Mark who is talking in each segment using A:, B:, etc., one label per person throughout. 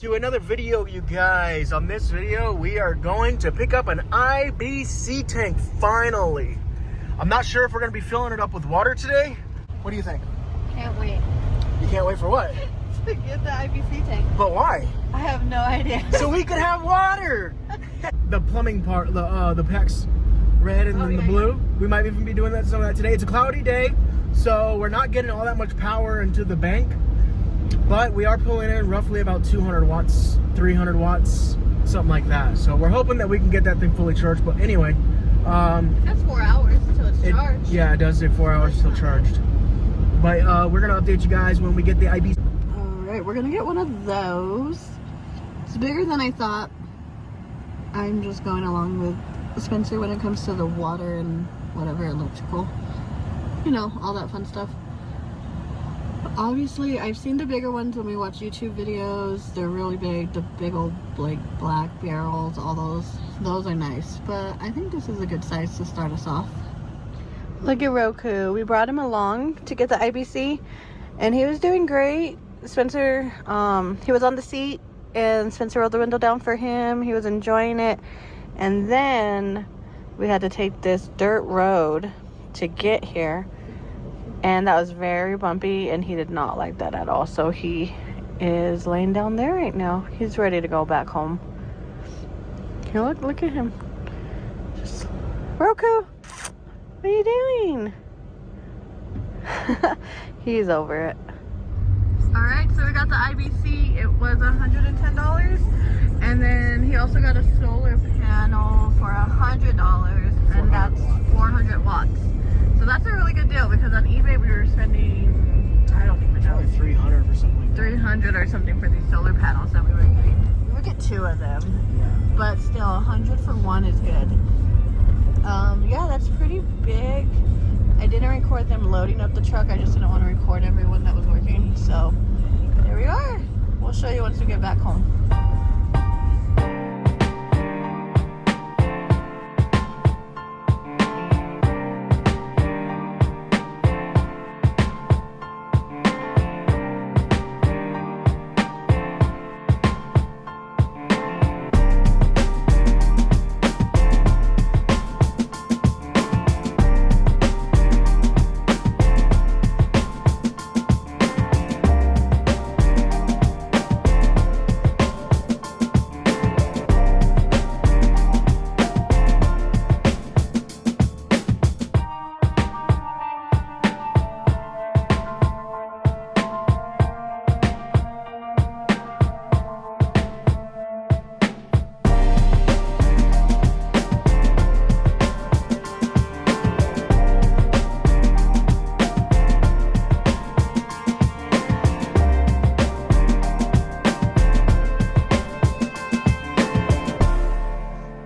A: To another video, you guys. On this video, we are going to pick up an IBC tank, finally. I'm not sure if we're going to be filling it up with water today. What do you think?
B: Can't wait.
A: You can't wait for what?
B: To get the IBC tank.
A: But why?
B: I have no idea.
A: So we can have water! The plumbing part, the PEX red and then the blue. We might even be doing some of that today. It's a cloudy day, so we're not getting all that much power into the bank. But we are pulling in roughly about 200 watts, 300 watts, something like that. So we're hoping that we can get that thing fully charged. But anyway.
B: That's 4 hours until it's charged.
A: Yeah, it does take 4 hours till charged. But we're going to update you guys when we get the IBC.
B: Alright, we're going to get one of those. It's bigger than I thought. I'm just going along with Spencer when it comes to the water and whatever electrical. You know, all that fun stuff. Obviously, I've seen the bigger ones when we watch YouTube videos. They're really big, the big old like black barrels, all those are nice. But I think this is a good size to start us off. Look at Roku. We brought him along to get the IBC, and he was doing great. Spencer, he was on the seat, and Spencer rolled the window down for him. He was enjoying it, and then we had to take this dirt road to get here. And that was very bumpy, and he did not like that at all. So he is laying down there right now. He's ready to go back home. Here, look at him. Just, Roku, what are you doing? He's over it. All right, so we got the IBC. It was $110, and then he also got a solar panel for $100, and that's 400 watts. So that's a really good deal, because on eBay we were spending, I don't even know,
A: Probably 300 or something like that.
B: 300 or something for these solar panels that we were getting. We would get 2 of them, but still 100 for one is good. Yeah, that's pretty big. I didn't record them loading up the truck. I just didn't want to record everyone that was working. So there we are. We'll show you once we get back home.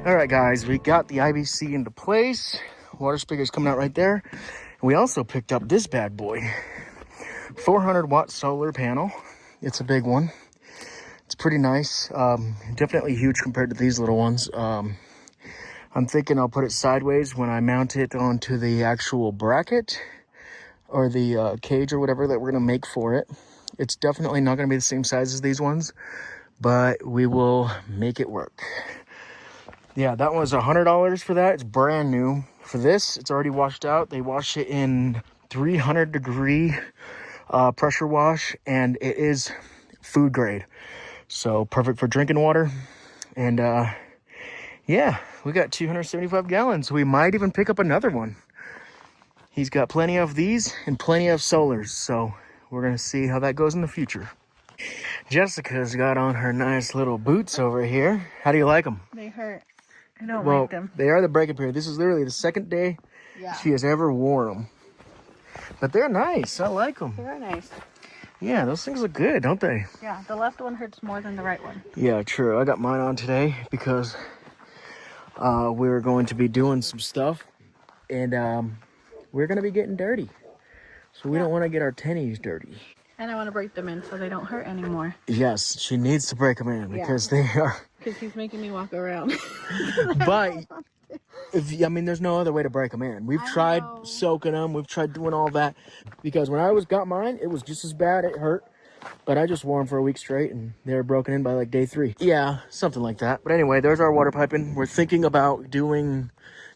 A: All right, guys, we got the IBC into place. Water speaker's coming out right there. We also picked up this bad boy, 400 watt solar panel. It's a big one. It's pretty nice. Definitely huge compared to these little ones. I'm thinking I'll put it sideways when I mount it onto the actual bracket or the cage or whatever that we're gonna make for it. It's definitely not gonna be the same size as these ones, but we will make it work. Yeah, that was $100 for that. It's brand new. For this, it's already washed out. They wash it in 300-degree pressure wash, and it is food grade. So perfect for drinking water. And yeah, we got 275 gallons. We might even pick up another one. He's got plenty of these and plenty of solars. So we're going to see how that goes in the future. Jessica's got on her nice little boots over here. How do you like them?
B: They hurt. I don't like them.
A: They are the break-up period. This is literally the second day she has ever worn them. But they're nice. I like them.
B: They're nice.
A: Yeah, those things look good, don't they?
B: Yeah, the left one hurts more than the right one.
A: Yeah, true. I got mine on today because we're going to be doing some stuff. And we're going to be getting dirty. So we don't want to get our tennies dirty.
B: And I want to break them in so they don't hurt anymore.
A: Yes, she needs to break them in because they are...
B: Because he's making me walk around.
A: But, I mean, there's no other way to break them in. We've tried soaking them. We've tried doing all that. Because when I got mine, it was just as bad. It hurt. But I just wore them for a week straight, and they were broken in by like day 3. Yeah, something like that. But anyway, there's our water piping. We're thinking about doing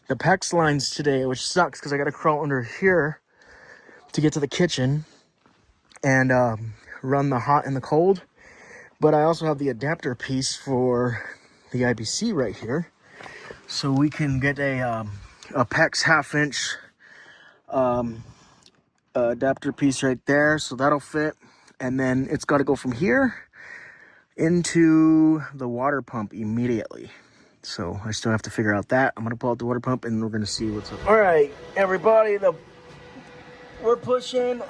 A: the PEX lines today, which sucks because I got to crawl under here to get to the kitchen and run the hot and the cold. But I also have the adapter piece for the IBC right here, so we can get a PEX 1/2 inch adapter piece right there, so that'll fit. And then it's got to go from here into the water pump immediately. So I still have to figure out that. I'm gonna pull out the water pump and we're gonna see what's up. All right, everybody, we're pushing.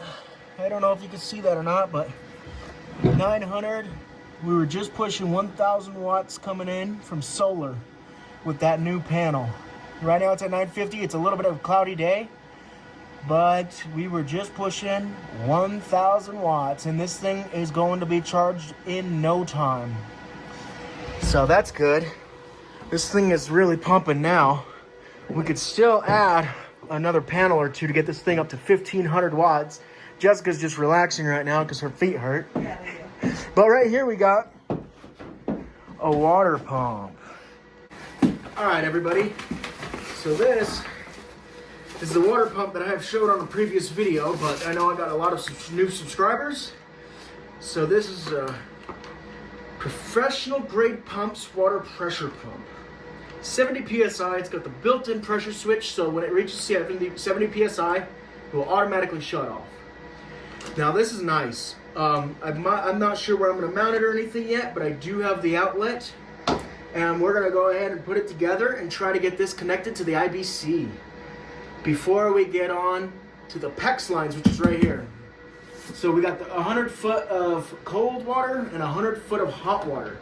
A: I don't know if you can see that or not, but 900. We were just pushing 1,000 watts coming in from solar with that new panel. Right now it's at 950. It's a little bit of a cloudy day, but we were just pushing 1,000 watts, and this thing is going to be charged in no time. So that's good. This thing is really pumping now. We could still add another panel or two to get this thing up to 1,500 watts. Jessica's just relaxing right now because her feet hurt. But right here we got a water pump. All right, everybody. So this is the water pump that I have showed on a previous video, but I know I got a lot of new subscribers. So this is a professional grade pumps water pressure pump. 70 PSI, it's got the built-in pressure switch, so when it reaches 70 PSI, it will automatically shut off. Now this is nice. I'm not sure where I'm gonna mount it or anything yet, but I do have the outlet, and we're gonna go ahead and put it together and try to get this connected to the IBC before we get on to the PEX lines, which is right here. So we got the 100 foot of cold water and 100 foot of hot water.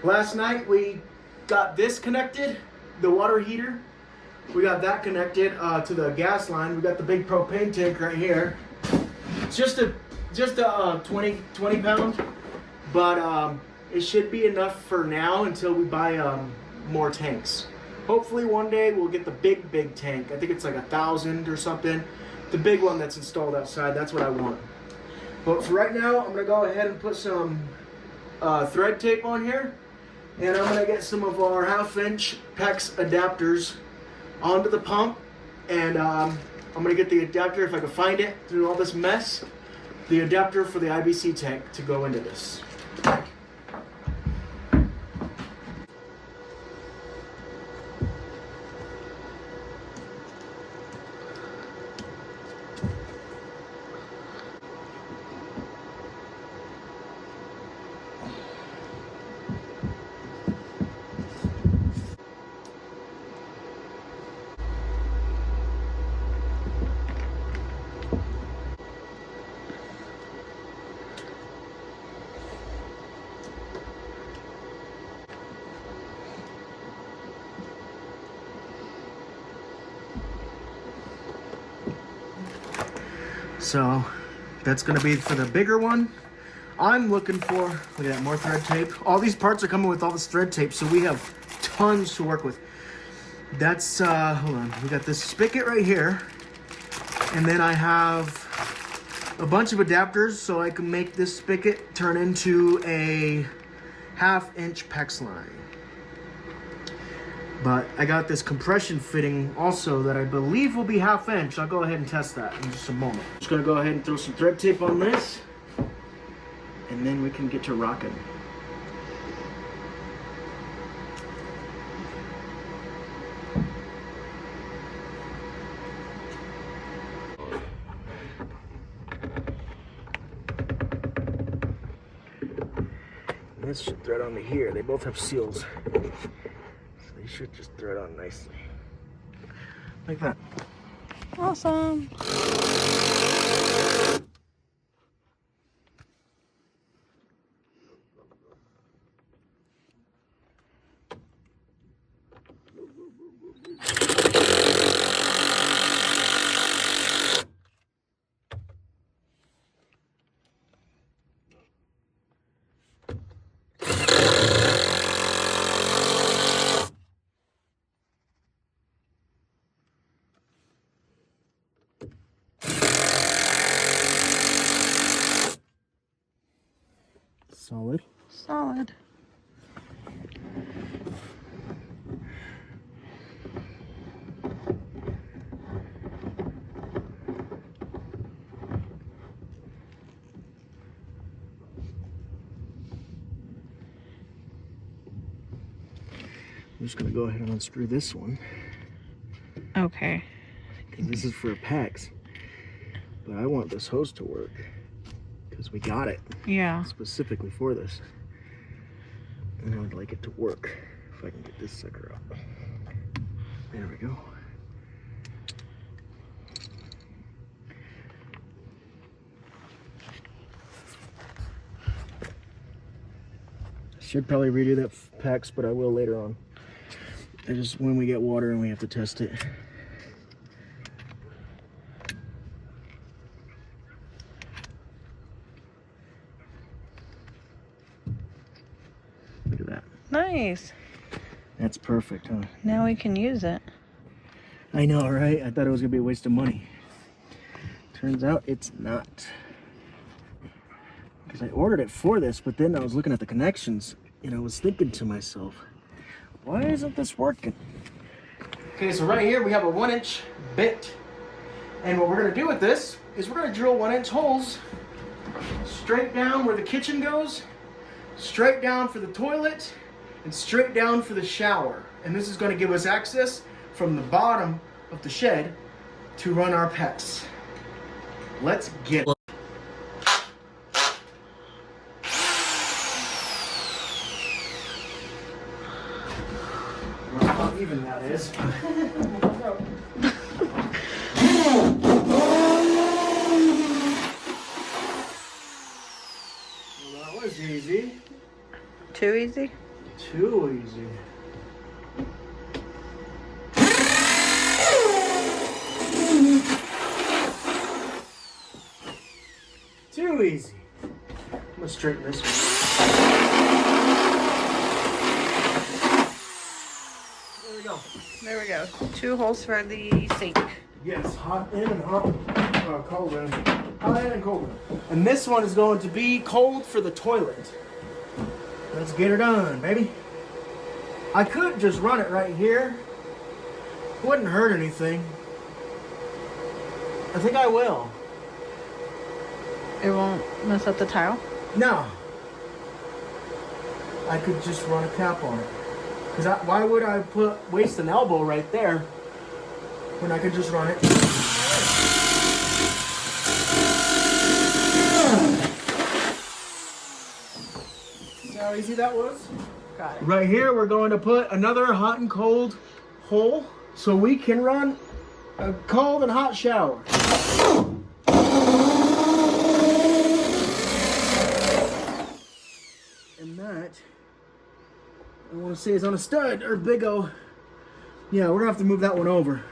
A: Last night we got this connected, the water heater. We got that connected to the gas line. We got the big propane tank right here. It's just a 20 pound, but it should be enough for now until we buy more tanks. Hopefully one day we'll get the big tank. I think it's like 1,000 or something. The big one that's installed outside, that's what I want. But for right now, I'm gonna go ahead and put some thread tape on here, and I'm gonna get some of our 1/2 inch PEX adapters onto the pump, and I'm gonna get the adapter, if I can find it through all this mess, the adapter for the IBC tank to go into this. So that's gonna be for the bigger one. I'm looking for, look at that, more thread tape. All these parts are coming with all this thread tape, so we have tons to work with. That's, hold on, we got this spigot right here, and then I have a bunch of adapters so I can make this spigot turn into a 1/2 inch PEX line. But I got this compression fitting also that I believe will be 1/2 inch. I'll go ahead and test that in just a moment. Just gonna go ahead and throw some thread tape on this, and then we can get to rocking. This should thread onto here. They both have seals. They should just thread on nicely. Like that.
B: Awesome.
A: Solid.
B: Solid.
A: I'm just gonna go ahead and unscrew this one.
B: Okay.
A: Because this is for PEX. But I want this hose to work. Because we got it.
B: Yeah.
A: Specifically for this. And I would like it to work. If I can get this sucker up. There we go. Should probably redo that PEX, but I will later on. I just, when we get water and we have to test it. Look at that.
B: Nice.
A: That's perfect, huh?
B: Now we can use it.
A: I know, right? I thought it was gonna be a waste of money. Turns out it's not. Because I ordered it for this, but then I was looking at the connections and I was thinking to myself, why isn't this working? Okay, so right here we have a 1-inch bit. And what we're gonna do with this is we're gonna drill 1-inch holes straight down where the kitchen goes, straight down for the toilet, and straight down for the shower. And this is gonna give us access from the bottom of the shed to run our PEX. Let's get it. How even that is. Well, that was easy.
B: Too easy?
A: Too easy. Too easy. I'm gonna straighten this one. There we go.
B: There we go. 2 holes for the sink.
A: Yes, hot in and hot, cold in. Hot in and cold in. And this one is going to be cold for the toilet. Let's get her done, baby. I could just run it right here. Wouldn't hurt anything. I think I will.
B: It won't mess up the tile?
A: No. I could just run a cap on it. Because why would I waste an elbow right there when I could just run it? See how easy that was?
B: Got it.
A: Right here, we're going to put another hot and cold hole so we can run a cold and hot shower. And that, I want to say, is on a stud or big O. Yeah, we're gonna have to move that one over.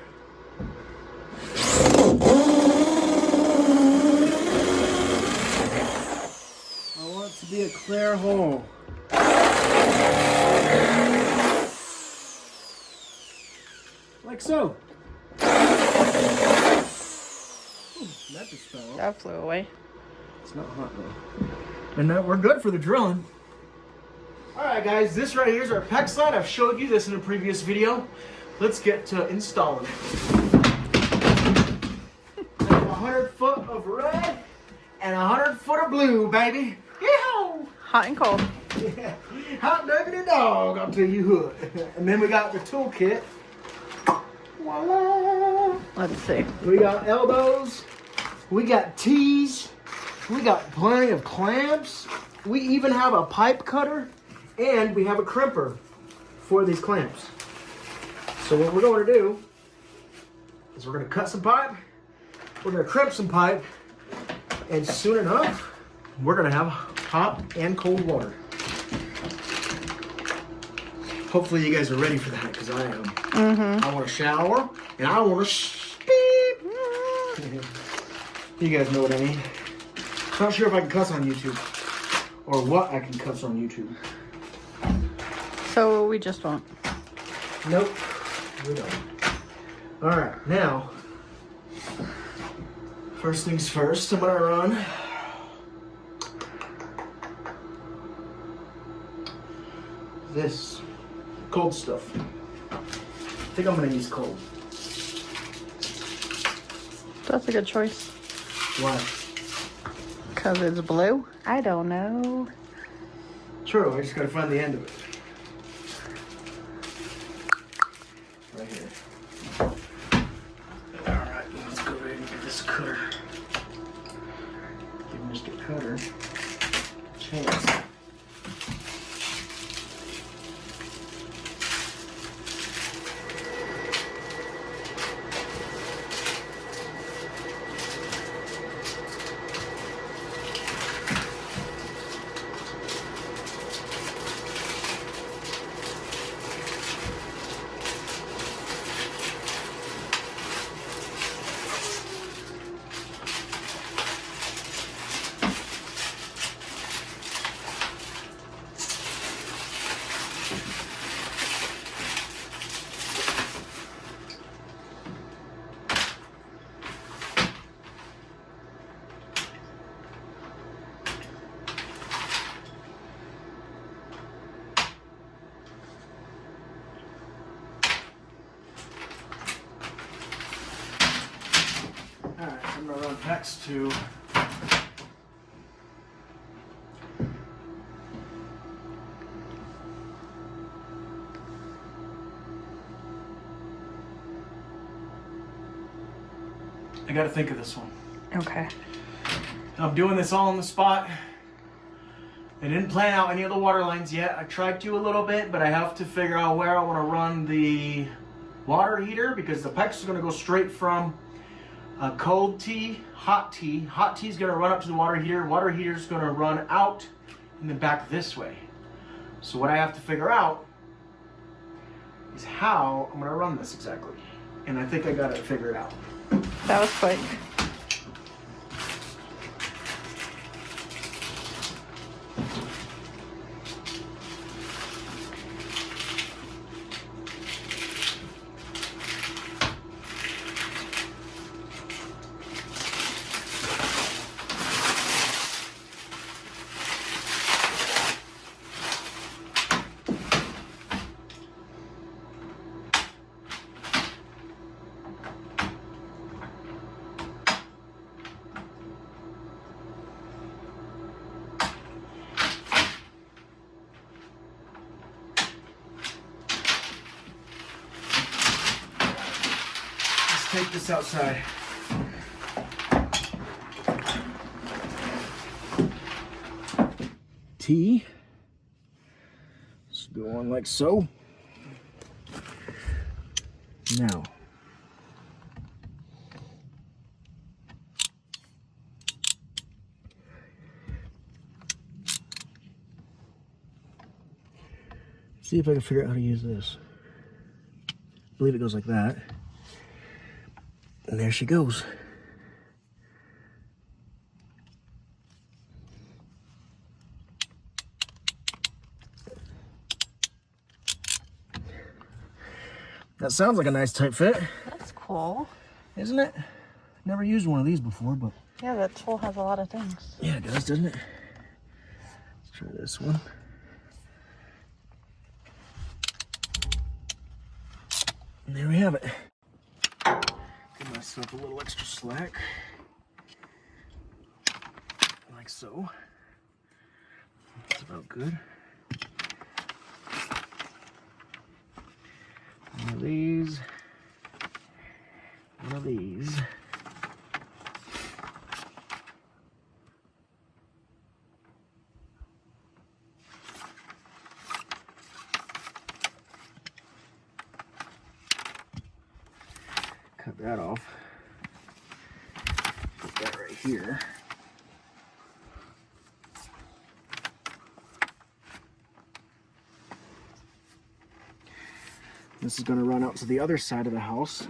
A: I want it to be a clear hole. Like so. Ooh, that just fell off.
B: That flew away.
A: It's not hot though. And we're good for the drilling. Alright guys, this right here is our PEX line. I've showed you this in a previous video. Let's get to installing it. 100 foot of red and 100 foot of blue, baby. Yeehaw!
B: Hot and cold.
A: Yeah. Hot diggity dog, I'll tell you what. And then we got the toolkit. Voila!
B: Let's see.
A: We got elbows. We got T's. We got plenty of clamps. We even have a pipe cutter. And we have a crimper for these clamps. So what we're going to do is we're going to cut some pipe. We're going to crimp some pipe. And soon enough, we're going to have hot and cold water. Hopefully you guys are ready for that, because I am.
B: Mm-hmm.
A: I want to shower, and I want to beep. You guys know what I mean. Not sure if I can cuss on YouTube, or what I can cuss on YouTube.
B: So we just won't.
A: Nope, we don't. All right, now, first things first, I'm gonna run this cold stuff. I think I'm gonna use cold.
B: That's a good choice.
A: Why?
B: Because it's blue? I don't know.
A: True, I just gotta find the end of it. Right here. Alright, let's go ahead and get this cutter. Give Mr. Cutter a chance. Alright, so I'm gonna run PEX to I gotta think of this one.
B: Okay.
A: I'm doing this all on the spot. I didn't plan out any of the water lines yet. I tried to a little bit, but I have to figure out where I want to run the water heater because the PEX is going to go straight from cold tea, hot tea. Hot tea is going to run up to the water heater. Water heater is going to run out and then back this way. So what I have to figure out is how I'm going to run this exactly. And I think I got it figured out.
B: That was quick.
A: Take this outside. Tea. Let's go on like so. Now. See if I can figure out how to use this. I believe it goes like that. And there she goes. That sounds like a nice tight fit.
B: That's cool.
A: Isn't it? Never used one of these before, but...
B: Yeah, that tool has a lot of things.
A: Yeah, it does, doesn't it? Let's try this one. And there we have it. Give myself a little extra slack. Like so. That's about good. One of these. One of these. Cut that off. Put that right here. This is going to run out to the other side of the house.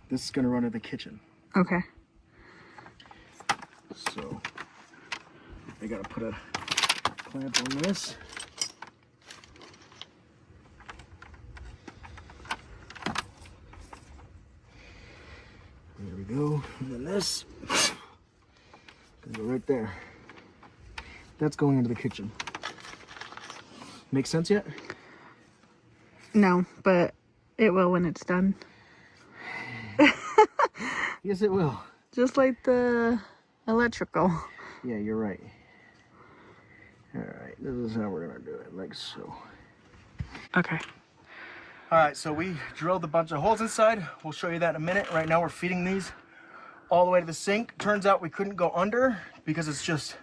A: This is going to run to the kitchen.
B: Okay.
A: So I got to put a clamp on this. There we go. And then this gonna go right there. That's going into the kitchen. Make sense yet?
B: No, but it will when it's done.
A: Yes, it will.
B: Just like the electrical.
A: Yeah, you're right. All right, this is how we're gonna do it, like so.
B: Okay.
A: All right, so we drilled a bunch of holes inside. We'll show you that in a minute. Right now we're feeding these all the way to the sink. Turns out we couldn't go under because it's just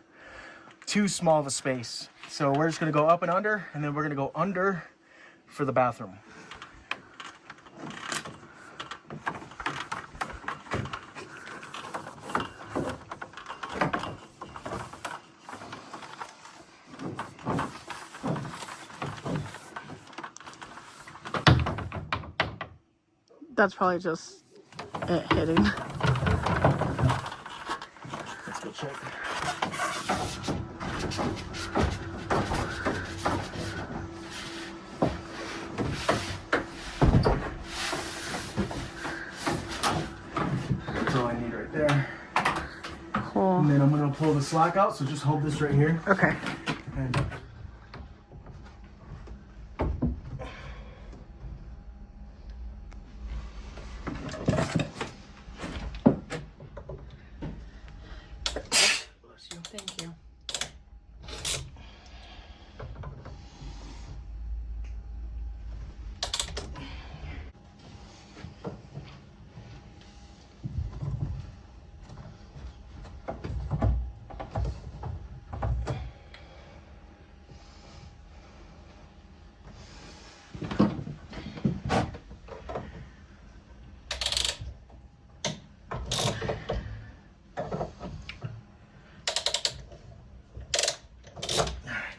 A: too small of a space. So we're just gonna go up and under, and then we're gonna go under for the bathroom.
B: That's probably just it hitting.
A: Let's go check. That's all I need right there.
B: Cool.
A: And then I'm gonna pull the slack out, so just hold this right here.
B: Okay.
A: And
B: Thank you.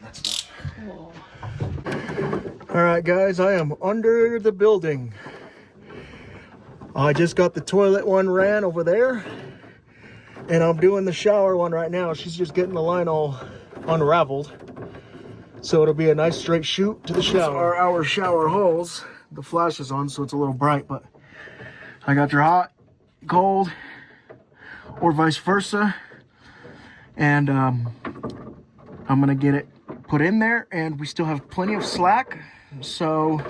A: that's
B: Cool.
A: all right, guys, I am under the building. I just got the toilet one ran over there, and I'm doing the shower one right now. She's just getting the line all unraveled, so it'll be a nice straight shoot to the shower. These are our shower holes. The flash is on, so it's a little bright, but I got your hot, cold, or vice versa, and I'm gonna get it put in there, and we still have plenty of slack, so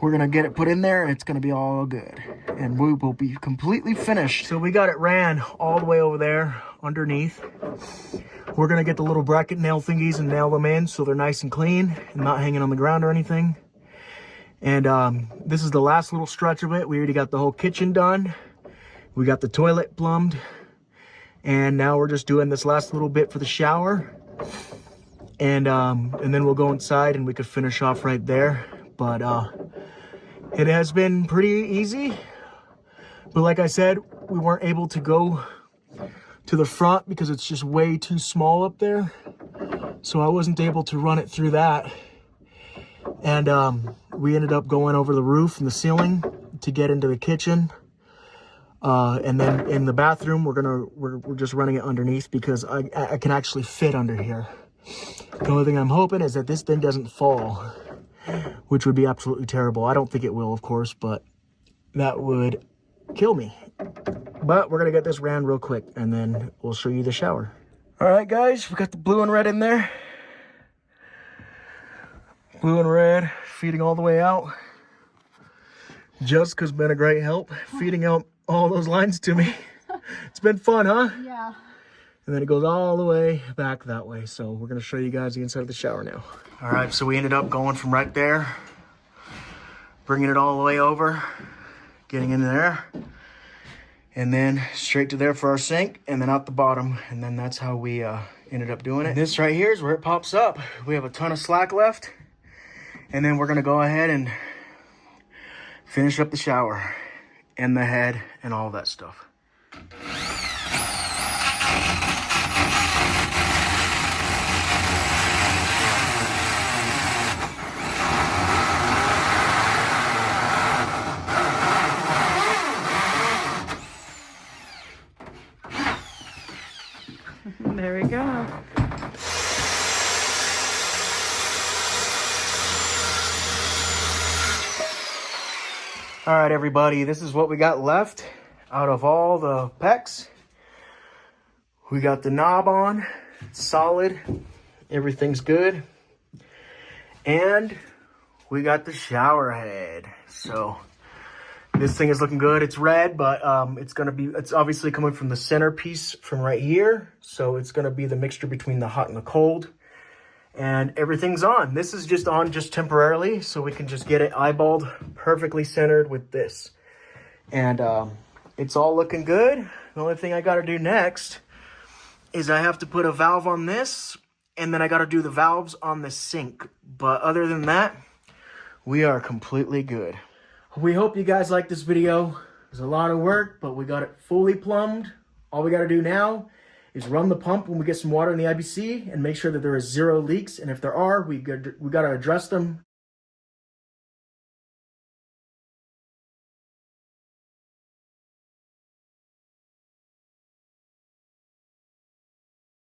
A: we're gonna get it put in there, and it's gonna be all good, and we will be completely finished. So we got it ran all the way over there underneath. We're gonna get the little bracket nail thingies and nail them in so they're nice and clean and not hanging on the ground or anything. And this is the last little stretch of it. We already got the whole kitchen done. We got the toilet plumbed, and now we're just doing this last little bit for the shower. And then we'll go inside and we could finish off right there. But it has been pretty easy. But like I said, we weren't able to go to the front because it's just way too small up there. So I wasn't able to run it through that. And we ended up going over the roof and the ceiling to get into the kitchen. And then in the bathroom, we're just running it underneath because I can actually fit under here. The only thing I'm hoping is that this thing doesn't fall, which would be absolutely terrible. I don't think it will, of course, but that would kill me. But we're gonna get this ran real quick, and then we'll show you the shower. All right, guys, we got the blue and red in there. Blue and red, feeding all the way out. Jessica's been a great help, feeding out all those lines to me. It's been fun, huh?
B: Yeah.
A: And then it goes all the way back that way. So we're gonna show you guys the inside of the shower now. All right, so we ended up going from right there, bringing it all the way over, getting in there, and then straight to there for our sink, and then out the bottom. And then that's how we ended up doing it. This right here is where it pops up. We have a ton of slack left, and then we're gonna go ahead and finish up the shower and the head and all that stuff.
B: There we go.
A: All right, everybody, this is what we got left out of all the pecs. We got the knob on, it's solid, everything's good. And we got the shower head. So this thing is looking good. It's red, but it's obviously coming from the centerpiece from right here. So it's gonna be the mixture between the hot and the cold. And everything's on. This is just on just temporarily, so we can just get it eyeballed perfectly centered with this. And it's all looking good. The only thing I gotta do next is I have to put a valve on this, and then I gotta do the valves on the sink. But other than that, we are completely good. We hope you guys like this video. It was a lot of work, but we got it fully plumbed. All we gotta do now is run the pump when we get some water in the IBC and make sure that there is 0 leaks. And if there are, we gotta address them